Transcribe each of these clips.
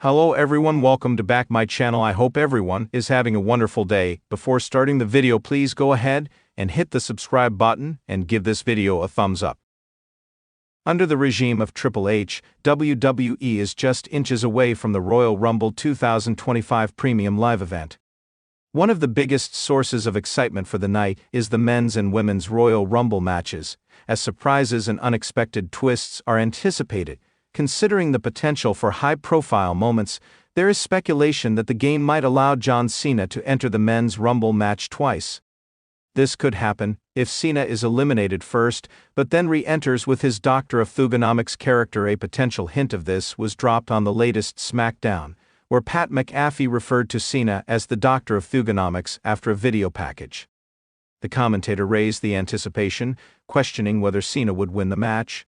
Hello everyone, welcome to back my channel. I hope everyone is having a wonderful day. Before starting the video, please go ahead and hit the subscribe button and give this video a thumbs up. Under the regime of Triple H, WWE is just inches away from the Royal Rumble 2025 Premium Live event. One of the biggest sources of excitement for the night is the men's and women's Royal Rumble matches, as surprises and unexpected twists are anticipated. Considering the potential for high-profile moments, there is speculation that the game might allow John Cena to enter the men's Rumble match twice. This could happen if Cena is eliminated first, but then re-enters with his Doctor of Thugonomics character. A potential hint of this was dropped on the latest SmackDown, where Pat McAfee referred to Cena as the Doctor of Thugonomics after a video package. The commentator raised the anticipation, questioning whether Cena would win the match.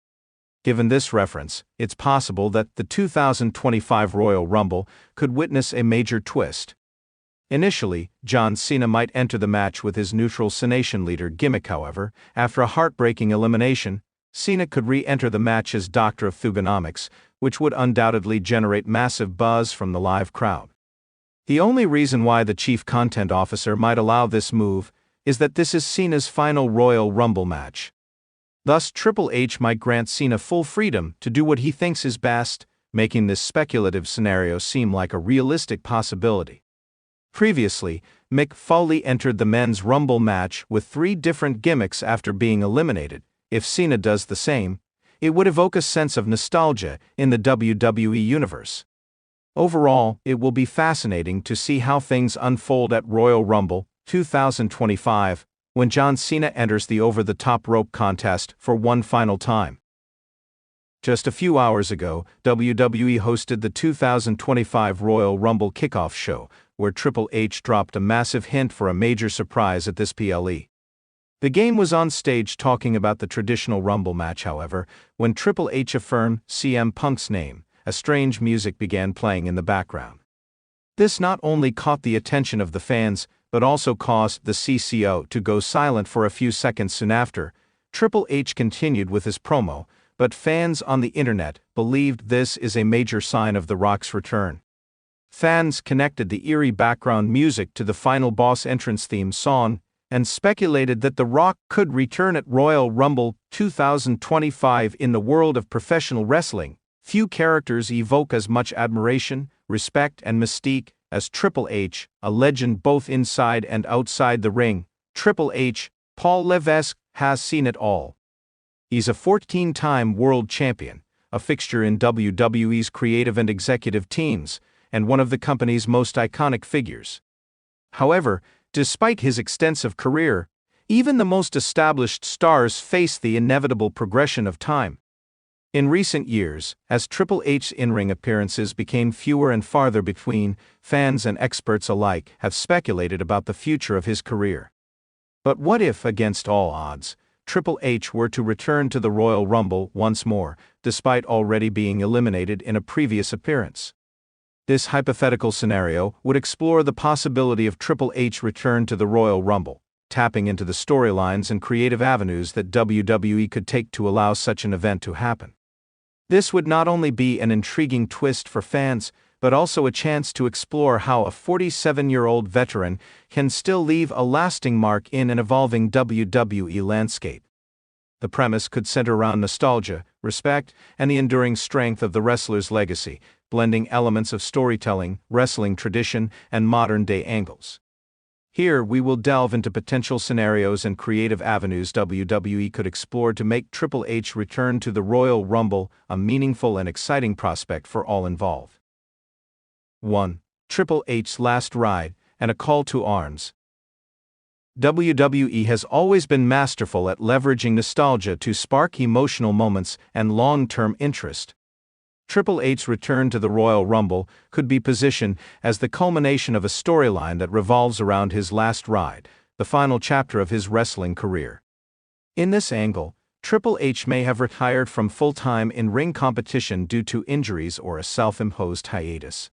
Given this reference, it's possible that the 2025 Royal Rumble could witness a major twist. Initially, John Cena might enter the match with his neutral Cenation leader gimmick. However, after a heartbreaking elimination, Cena could re-enter the match as Doctor of Thugonomics, which would undoubtedly generate massive buzz from the live crowd. The only reason why the Chief Content Officer might allow this move is that this is Cena's final Royal Rumble match. Thus, Triple H might grant Cena full freedom to do what he thinks is best, making this speculative scenario seem like a realistic possibility. Previously, Mick Foley entered the men's Rumble match with 3 different gimmicks after being eliminated. If Cena does the same, it would evoke a sense of nostalgia in the WWE universe. Overall, it will be fascinating to see how things unfold at Royal Rumble 2025. When John Cena enters the over-the-top rope contest for one final time. Just a few hours ago, WWE hosted the 2025 Royal Rumble kickoff show, where Triple H dropped a massive hint for a major surprise at this PLE. The game was on stage talking about the traditional Rumble match. However, when Triple H affirmed CM Punk's name, a strange music began playing in the background. This not only caught the attention of the fans, but also caused the CCO to go silent for a few seconds. Soon after, Triple H continued with his promo, but fans on the internet believed this is a major sign of The Rock's return. Fans connected the eerie background music to the final boss entrance theme song, and speculated that The Rock could return at Royal Rumble 2025. In the world of professional wrestling, few characters evoke as much admiration, respect, and mystique as Triple H, a legend both inside and outside the ring. Triple H, Paul Levesque, has seen it all. He's a 14-time world champion, a fixture in WWE's creative and executive teams, and one of the company's most iconic figures. However, despite his extensive career, even the most established stars face the inevitable progression of time. In recent years, as Triple H's in-ring appearances became fewer and farther between, fans and experts alike have speculated about the future of his career. But what if, against all odds, Triple H were to return to the Royal Rumble once more, despite already being eliminated in a previous appearance? This hypothetical scenario would explore the possibility of Triple H return to the Royal Rumble, tapping into the storylines and creative avenues that WWE could take to allow such an event to happen. This would not only be an intriguing twist for fans, but also a chance to explore how a 47-year-old veteran can still leave a lasting mark in an evolving WWE landscape. The premise could center around nostalgia, respect, and the enduring strength of the wrestler's legacy, blending elements of storytelling, wrestling tradition, and modern-day angles. Here, we will delve into potential scenarios and creative avenues WWE could explore to make Triple H return to the Royal Rumble a meaningful and exciting prospect for all involved. 1. Triple H's last ride, and a call to arms. WWE has always been masterful at leveraging nostalgia to spark emotional moments and long-term interest. Triple H's return to the Royal Rumble could be positioned as the culmination of a storyline that revolves around his last ride, the final chapter of his wrestling career. In this angle, Triple H may have retired from full-time in-ring competition due to injuries or a self-imposed hiatus.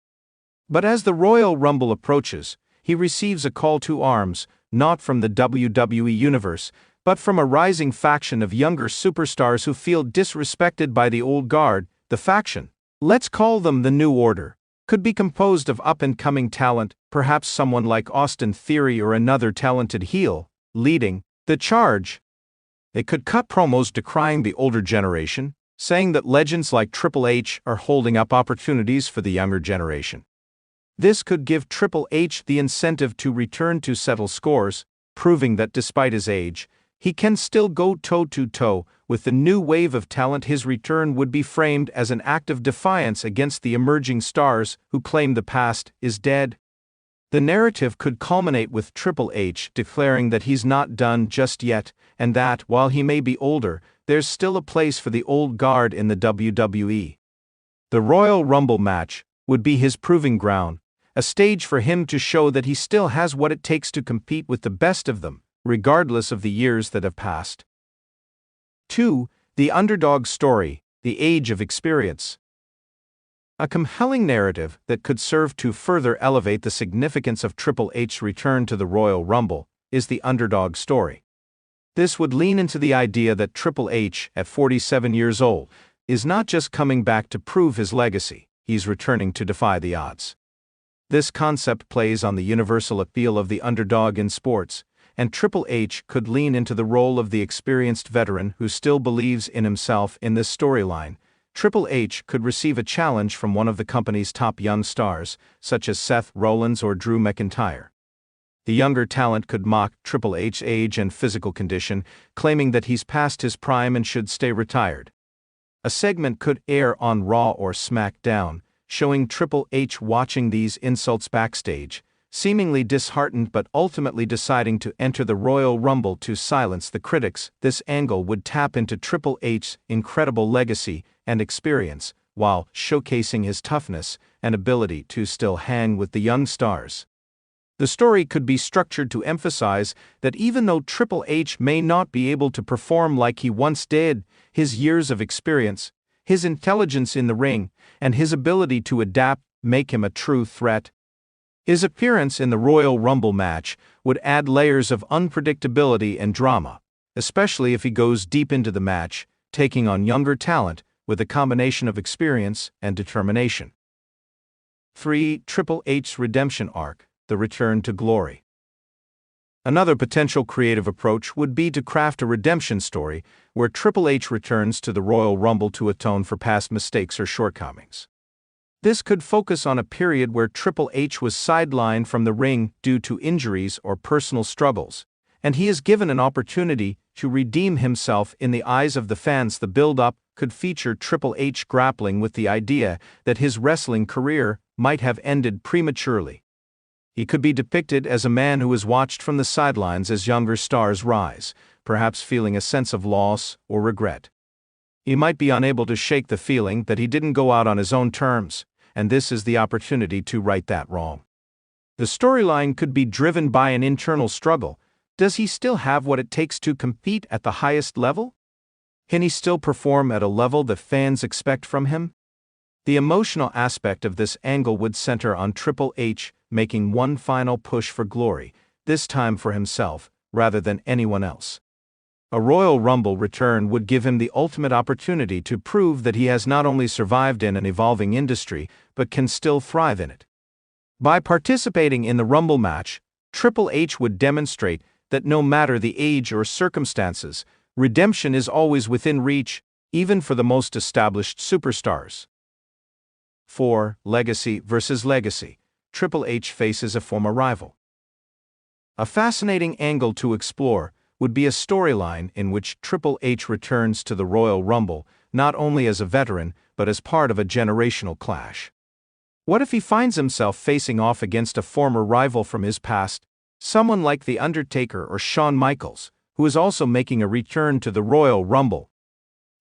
But as the Royal Rumble approaches, he receives a call to arms, not from the WWE universe, but from a rising faction of younger superstars who feel disrespected by the old guard, the faction. Let's call them the New Order. could be composed of up-and-coming talent, perhaps someone like Austin Theory or another talented heel, leading the charge. They could cut promos decrying the older generation, saying that legends like Triple H are holding up opportunities for the younger generation. This could give Triple H the incentive to return to settle scores, proving that despite his age, he can still go toe-to-toe with the new wave of talent. His return would be framed as an act of defiance against the emerging stars who claim the past is dead. The narrative could culminate with Triple H declaring that he's not done just yet, and that, while he may be older, there's still a place for the old guard in the WWE. The Royal Rumble match would be his proving ground, a stage for him to show that he still has what it takes to compete with the best of them, regardless of the years that have passed. 2. The underdog story, the age of experience. A compelling narrative that could serve to further elevate the significance of Triple H's return to the Royal Rumble is the underdog story. This would lean into the idea that Triple H, at 47 years old, is not just coming back to prove his legacy, he's returning to defy the odds. This concept plays on the universal appeal of the underdog in sports, and Triple H could lean into the role of the experienced veteran who still believes in himself. In this storyline, Triple H could receive a challenge from one of the company's top young stars, such as Seth Rollins or Drew McIntyre. The younger talent could mock Triple H's age and physical condition, claiming that he's past his prime and should stay retired. A segment could air on Raw or SmackDown, showing Triple H watching these insults backstage, seemingly disheartened but ultimately deciding to enter the Royal Rumble to silence the critics. This angle would tap into Triple H's incredible legacy and experience, while showcasing his toughness and ability to still hang with the young stars. The story could be structured to emphasize that even though Triple H may not be able to perform like he once did, his years of experience, his intelligence in the ring, and his ability to adapt make him a true threat. His appearance in the Royal Rumble match would add layers of unpredictability and drama, especially if he goes deep into the match, taking on younger talent with a combination of experience and determination. 3. Triple H's redemption arc, the return to glory. Another potential creative approach would be to craft a redemption story where Triple H returns to the Royal Rumble to atone for past mistakes or shortcomings. This could focus on a period where Triple H was sidelined from the ring due to injuries or personal struggles, and he is given an opportunity to redeem himself in the eyes of the fans. The build-up could feature Triple H grappling with the idea that his wrestling career might have ended prematurely. He could be depicted as a man who is watched from the sidelines as younger stars rise, perhaps feeling a sense of loss or regret. He might be unable to shake the feeling that he didn't go out on his own terms, and this is the opportunity to right that wrong. The storyline could be driven by an internal struggle. Does he still have what it takes to compete at the highest level? Can he still perform at a level that fans expect from him? The emotional aspect of this angle would center on Triple H making one final push for glory, this time for himself, rather than anyone else. A Royal Rumble return would give him the ultimate opportunity to prove that he has not only survived in an evolving industry, but can still thrive in it. By participating in the Rumble match, Triple H would demonstrate that no matter the age or circumstances, redemption is always within reach, even for the most established superstars. 4. Legacy versus legacy. Triple H faces a former rival. A fascinating angle to explore would be a storyline in which Triple H returns to the Royal Rumble, not only as a veteran, but as part of a generational clash. What if he finds himself facing off against a former rival from his past, someone like The Undertaker or Shawn Michaels, who is also making a return to the Royal Rumble?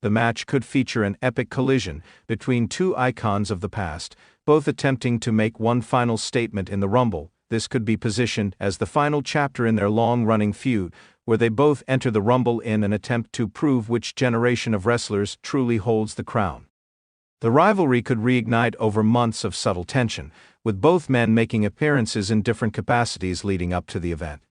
The match could feature an epic collision between two icons of the past, both attempting to make one final statement in the Rumble. This could be positioned as the final chapter in their long-running feud, where they both enter the Rumble in an attempt to prove which generation of wrestlers truly holds the crown. The rivalry could reignite over months of subtle tension, with both men making appearances in different capacities leading up to the event.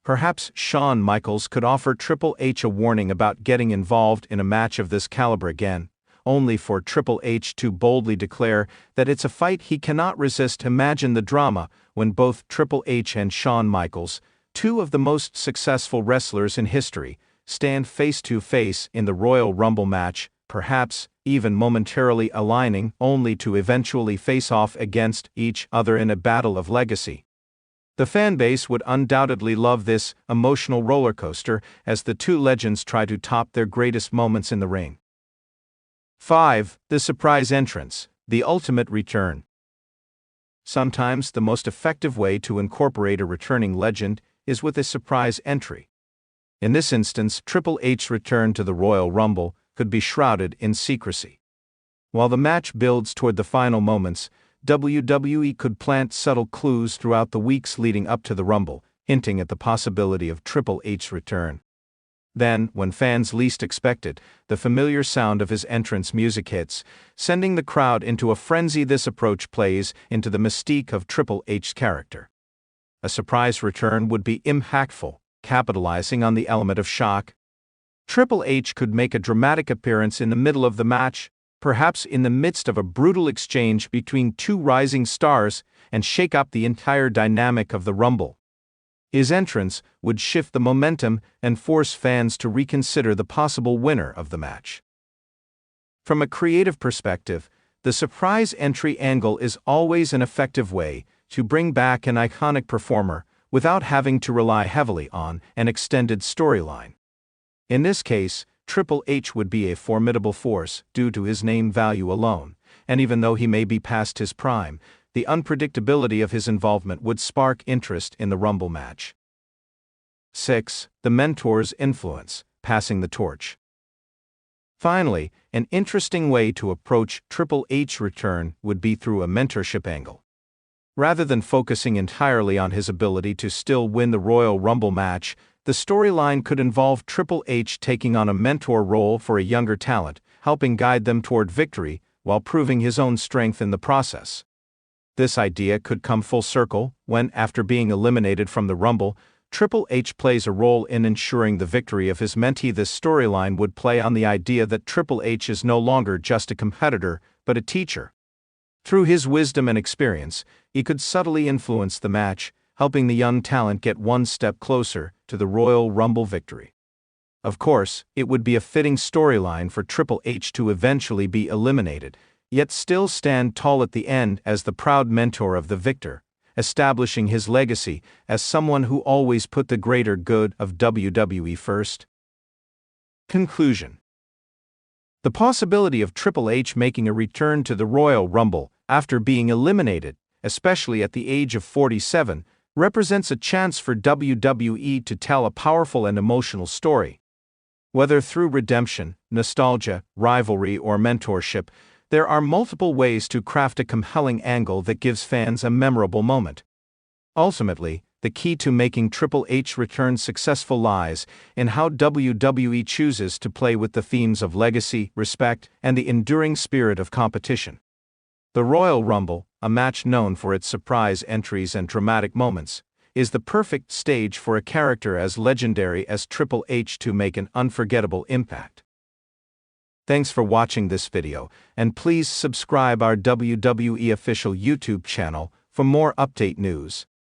Perhaps Shawn Michaels could offer Triple H a warning about getting involved in a match of this caliber again, only for Triple H to boldly declare that it's a fight he cannot resist. Imagine the drama when both Triple H and Shawn Michaels, two of the most successful wrestlers in history, stand face to face in the Royal Rumble match, perhaps even momentarily aligning only to eventually face off against each other in a battle of legacy. The fanbase would undoubtedly love this emotional roller coaster as the two legends try to top their greatest moments in the ring. 5. The surprise entrance, the ultimate return. Sometimes the most effective way to incorporate a returning legend is with a surprise entry. In this instance, Triple H's return to the Royal Rumble could be shrouded in secrecy. While the match builds toward the final moments, WWE could plant subtle clues throughout the weeks leading up to the Rumble, hinting at the possibility of Triple H's return. Then, when fans least expect it, the familiar sound of his entrance music hits, sending the crowd into a frenzy. This approach plays into the mystique of Triple H's character. A surprise return would be impactful, capitalizing on the element of shock. Triple H could make a dramatic appearance in the middle of the match, perhaps in the midst of a brutal exchange between two rising stars, and shake up the entire dynamic of the Rumble. His entrance would shift the momentum and force fans to reconsider the possible winner of the match. From a creative perspective, the surprise entry angle is always an effective way to bring back an iconic performer without having to rely heavily on an extended storyline. In this case, Triple H would be a formidable force due to his name value alone, and even though he may be past his prime, the unpredictability of his involvement would spark interest in the Rumble match. 6. The mentor's influence, passing the torch. Finally, an interesting way to approach Triple H's return would be through a mentorship angle. Rather than focusing entirely on his ability to still win the Royal Rumble match, the storyline could involve Triple H taking on a mentor role for a younger talent, helping guide them toward victory while proving his own strength in the process. This idea could come full circle when, after being eliminated from the Rumble, Triple H plays a role in ensuring the victory of his mentee. This storyline would play on the idea that Triple H is no longer just a competitor, but a teacher. Through his wisdom and experience, he could subtly influence the match, helping the young talent get one step closer to the Royal Rumble victory. Of course, it would be a fitting storyline for Triple H to eventually be eliminated, yet still stand tall at the end as the proud mentor of the victor, establishing his legacy as someone who always put the greater good of WWE first. Conclusion. The possibility of Triple H making a return to the Royal Rumble after being eliminated, especially at the age of 47, represents a chance for WWE to tell a powerful and emotional story. Whether through redemption, nostalgia, rivalry, or mentorship, there are multiple ways to craft a compelling angle that gives fans a memorable moment. Ultimately, the key to making Triple H return successful lies in how WWE chooses to play with the themes of legacy, respect, and the enduring spirit of competition. The Royal Rumble, a match known for its surprise entries and dramatic moments, is the perfect stage for a character as legendary as Triple H to make an unforgettable impact. Thanks for watching this video, and please subscribe our WWE official YouTube channel for more update news.